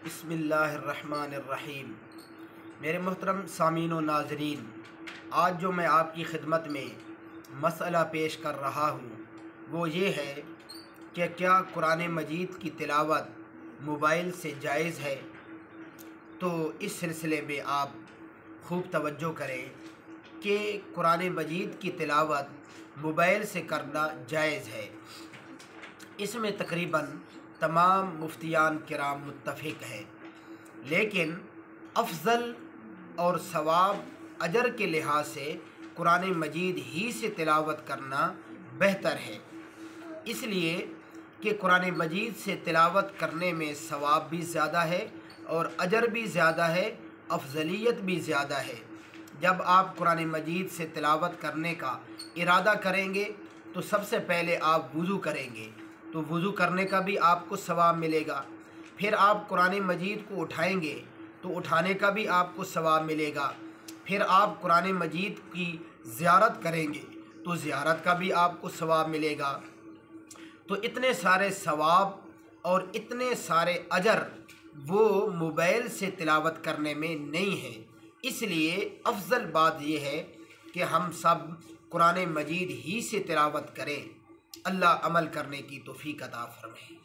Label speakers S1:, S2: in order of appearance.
S1: बिस्मिल्लाहिर्रहमानिर्रहीम। मेरे मोहतरम सामीन व नाज़रीन, आज जो मैं आपकी खिदमत में मसला पेश कर रहा हूँ वो ये है कि क्या कुरान मजीद की तिलावत मोबाइल से जायज़ है। तो इस सिलसिले में आप खूब तवज्जो करें कि कुरान मजीद की तिलावत मोबाइल से करना जायज़ है। इसमें तकरीबन तमाम मुफ्तियान किराम मुत्तफ़िक़ हैं, लेकिन अफ़ज़ल और सवाब अजर के लिहाज से कुरान मजीद ही से तिलावत करना बेहतर है, इसलिए कि कुरान मजीद से तिलावत करने में सवाब भी ज़्यादा है और अजर भी ज़्यादा है, अफजलियत भी ज़्यादा है। जब आप कुरान मजीद से तिलावत करने का इरादा करेंगे तो सबसे पहले आप वुज़ू करेंगे, तो वुज़ू करने का भी आपको सवाब मिलेगा। फिर आप कुरान मजीद को उठाएंगे तो उठाने का भी आपको सवाब मिलेगा। फिर आप कुरान मजीद की ज़ियारत करेंगे तो ज़ियारत का भी आपको सवाब मिलेगा। तो इतने सारे सवाब और इतने सारे अजर वो मोबाइल से तिलावत करने में नहीं है। इसलिए अफजल बात यह है कि हम सब कुरान मजीद ही से तिलावत करें। अल्लाह अमल करने की तौफीक अता फरमाए।